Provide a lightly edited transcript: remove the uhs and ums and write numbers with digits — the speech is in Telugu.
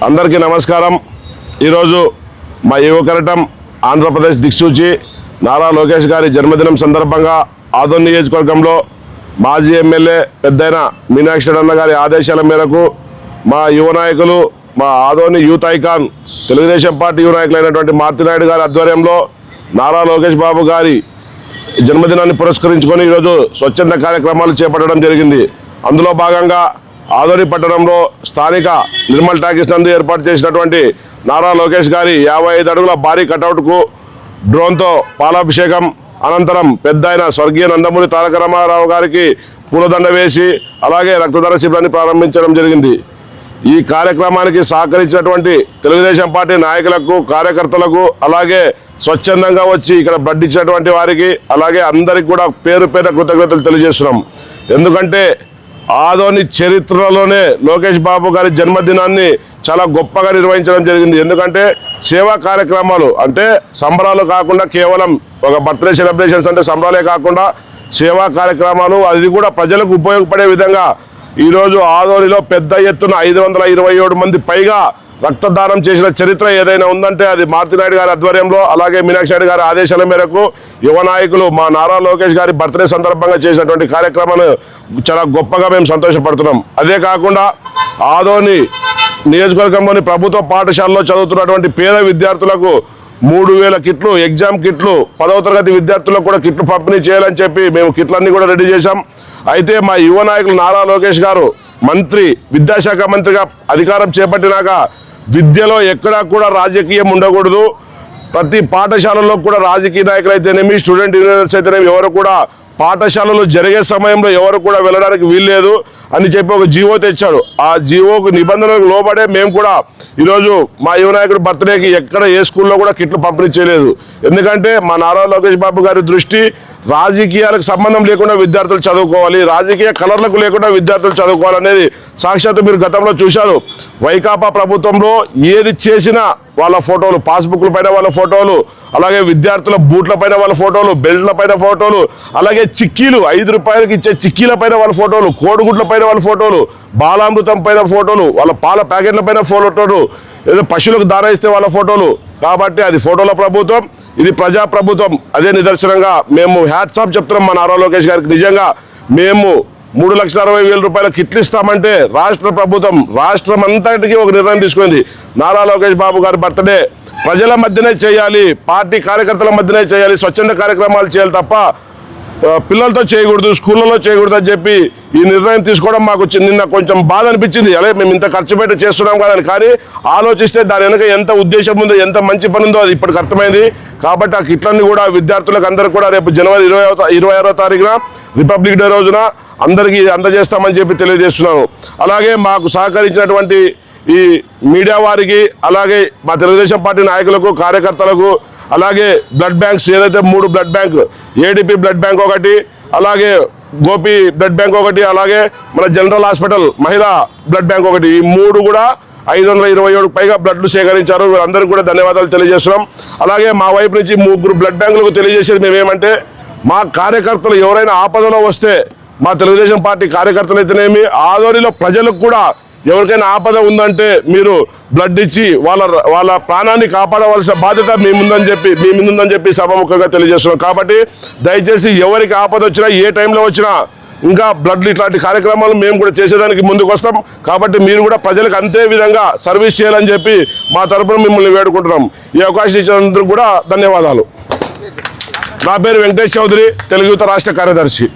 అందరికీ నమస్కారం। ఈరోజు మా యువకరటం ఆంధ్రప్రదేశ్ దిక్సూచి నారా లోకేష్ గారి జన్మదినం సందర్భంగా ఆదోని నియోజకవర్గంలో మాజీ ఎమ్మెల్యే పెద్దయిన మీనాక్షి అన్న గారి ఆదేశాల మేరకు మా యువ నాయకులు మా Adoni youth icon Telugu Desam party యువ నాయకులైనటువంటి మార్తినాయుడు గారి ఆధ్వర్యంలో నారా లోకేష్ బాబు గారి జన్మదినాన్ని పురస్కరించుకొని ఈరోజు స్వచ్ఛంద కార్యక్రమాలు చేపట్టడం జరిగింది। అందులో భాగంగా ఆదోని పట్టణంలో స్థానిక నిర్మల్ టాకీస్ నందు ఏర్పాటు చేసినటువంటి నారా లోకేష్ గారి 55 అడుగుల భారీ కటౌట్కు డ్రోన్తో పాలాభిషేకం అనంతరం పెద్దయిన స్వర్గీయ నందమూరి తారక రామారావు గారికి పూలదండ వేసి అలాగే రక్తదాన శిబిరాన్ని ప్రారంభించడం జరిగింది। ఈ కార్యక్రమానికి సహకరించినటువంటి తెలుగుదేశం పార్టీ నాయకులకు కార్యకర్తలకు అలాగే స్వచ్ఛందంగా వచ్చి ఇక్కడ బ్లడ్ ఇచ్చినటువంటి వారికి అలాగే అందరికి కూడా పేరు పేరు కృతజ్ఞతలు తెలియజేస్తున్నాం। ఎందుకంటే ఆదోని చరిత్రలోనే లోకేష్ బాబు గారి జన్మదినాన్ని చాలా గొప్పగా నిర్వహించడం జరిగింది। ఎందుకంటే సేవా కార్యక్రమాలు అంటే సంబరాలు కాకుండా కేవలం ఒక బర్త్డే సెలబ్రేషన్స్ అంటే సంబరాలే కాకుండా సేవా కార్యక్రమాలు అది కూడా ప్రజలకు ఉపయోగపడే విధంగా ఈరోజు ఆదోనిలో పెద్ద ఎత్తున 527 మంది పైగా రక్తదానం చేసిన చరిత్ర ఏదైనా ఉందంటే అది మార్తినాయుడు గారి ఆధ్వర్యంలో అలాగే మీనాక్షి నాయుడు గారి ఆదేశాల మేరకు యువ నాయకులు మా నారా లోకేష్ గారి బర్త్డే సందర్భంగా చేసినటువంటి కార్యక్రమాన్ని చాలా గొప్పగా మేము సంతోషపడుతున్నాం। అదే కాకుండా ఆదోని నియోజకవర్గంలోని ప్రభుత్వ పాఠశాలలో చదువుతున్నటువంటి పేద విద్యార్థులకు 3000 కిట్లు ఎగ్జామ్ కిట్లు 10వ తరగతి విద్యార్థులకు కూడా కిట్లు పంపిణీ చేయాలని చెప్పి మేము కిట్లన్నీ కూడా రెడీ చేశాం। అయితే మా యువ నాయకులు నారా లోకేష్ గారు మంత్రి విద్యాశాఖ మంత్రిగా అధికారం చేపట్టినాక విద్యలో ఎక్కడా కూడా రాజకీయం ఉండకూడదు, ప్రతి పాఠశాలలో కూడా రాజకీయ నాయకులు అయితేనేమి స్టూడెంట్ యూనియన్స్ అయితేనేమి ఎవరు కూడా పాఠశాలలో జరిగే సమయంలో ఎవరు కూడా వెళ్ళడానికి వీల్లేదు అని చెప్పి ఒక జీవో తెచ్చాడు। ఆ జీవోకు నిబంధనలకు లోబడే మేము కూడా ఈరోజు మా యువ నాయకుడు బర్త్డేకి ఎక్కడ ఏ స్కూల్లో కూడా కిట్లు పంపిణీ చేయలేదు। ఎందుకంటే మా నారా లోకేష్ బాబు గారి దృష్టి రాజకీయాలకు సంబంధం లేకుండా విద్యార్థులు చదువుకోవాలి, రాజకీయ కలర్లకు లేకుండా విద్యార్థులు చదువుకోవాలనేది సాక్షాత్తు మీరు గతంలో చూశారు। వైకాపా ప్రభుత్వంలో ఏది చేసినా వాళ్ళ ఫోటోలు, పాస్బుక్ల పైన వాళ్ళ ఫోటోలు, అలాగే విద్యార్థుల బూట్ల పైన వాళ్ళ ఫోటోలు, బెల్ట్ల పైన ఫోటోలు, అలాగే చిక్కీలు 5 రూపాయలకి ఇచ్చే చిక్కీల పైన వాళ్ళ ఫోటోలు, కోడిగుడ్ల పైన వాళ్ళ ఫోటోలు, బాలామృతం పైన ఫోటోలు, వాళ్ళ పాల ప్యాకెట్ల పైన ఫోటోలు, ఏదో పశువులకు దాన ఇస్తే వాళ్ళ ఫోటోలు। కాబట్టి అది ఫోటోల ప్రభుత్వం, ఇది ప్రజా ప్రభుత్వం। అదే నిదర్శనంగా మేము హ్యాట్స్ ఆఫ్ చెప్తున్నాం మా నారా లోకేష్ గారికి। నిజంగా మేము 3,60,000 రూపాయల కిట్లు ఇస్తామంటే రాష్ట్ర ప్రభుత్వం రాష్ట్రం అంతటికి ఒక నిర్ణయం తీసుకుంది, నారా లోకేష్ బాబు గారి బర్త్డే ప్రజల మధ్యనే చేయాలి, పార్టీ కార్యకర్తల మధ్యనే చేయాలి, స్వచ్ఛంద కార్యక్రమాలు చేయాలి తప్ప పిల్లలతో చేయకూడదు, స్కూళ్ళలో చేయకూడదు అని చెప్పి ఈ నిర్ణయం తీసుకోవడం మాకు నిన్న కొంచెం బాధ అనిపించింది। అలాగే మేము ఇంత ఖర్చు పెట్టి చేస్తున్నాం కదని, కానీ ఆలోచిస్తే దాని వెనక ఎంత ఉద్దేశం ఉందో ఎంత మంచి పని ఉందో అది ఇప్పటికి అర్థమైంది। కాబట్టి ఆ కిట్లన్నీ కూడా విద్యార్థులకు అందరికీ కూడా రేపు జనవరి 26వ తారీఖున రిపబ్లిక్ డే రోజున అందరికీ అందజేస్తామని చెప్పి తెలియజేస్తున్నాను। అలాగే మాకు సహకరించినటువంటి ఈ మీడియా వారికి అలాగే మా తెలుగుదేశం పార్టీ నాయకులకు కార్యకర్తలకు అలాగే బ్లడ్ బ్యాంక్స్ ఏదైతే 3 blood bank ADP blood bank ఒకటి, అలాగే గోపి బ్లడ్ బ్యాంక్ ఒకటి, అలాగే మన జనరల్ హాస్పిటల్ మహిళా బ్లడ్ బ్యాంక్ ఒకటి, ఈ 3 కూడా 527 పైగా బ్లడ్లు సేకరించారు। వీళ్ళందరికీ కూడా ధన్యవాదాలు తెలియజేస్తున్నాం। అలాగే మా వైపు నుంచి 3 బ్లడ్ బ్యాంకులకు తెలియజేసేది మేమేమంటే మా కార్యకర్తలు ఎవరైనా ఆపదలో వస్తే మా తెలుగుదేశం పార్టీ కార్యకర్తలు అయితేనేమి ఆదోనిలో ప్రజలకు కూడా ఎవరికైనా ఆపద ఉందంటే మీరు బ్లడ్ ఇచ్చి వాళ్ళ ప్రాణాన్ని కాపాడవలసిన బాధ్యత మీ ముందుందని చెప్పి సభాముఖంగా తెలియజేస్తున్నాం। కాబట్టి దయచేసి ఎవరికి ఆపద వచ్చినా ఏ టైంలో వచ్చినా ఇంకా బ్లడ్లు ఇట్లాంటి కార్యక్రమాలు మేము కూడా చేసేదానికి ముందుకు వస్తాం। కాబట్టి మీరు కూడా ప్రజలకు అంతే విధంగా సర్వీస్ చేయాలని చెప్పి మా తరపున మిమ్మల్ని వేడుకుంటున్నాం। ఈ అవకాశం ఇచ్చినందుకు కూడా ధన్యవాదాలు। నా పేరు వెంకటేష్ చౌదరి, తెలుగు యువత రాష్ట్ర కార్యదర్శి।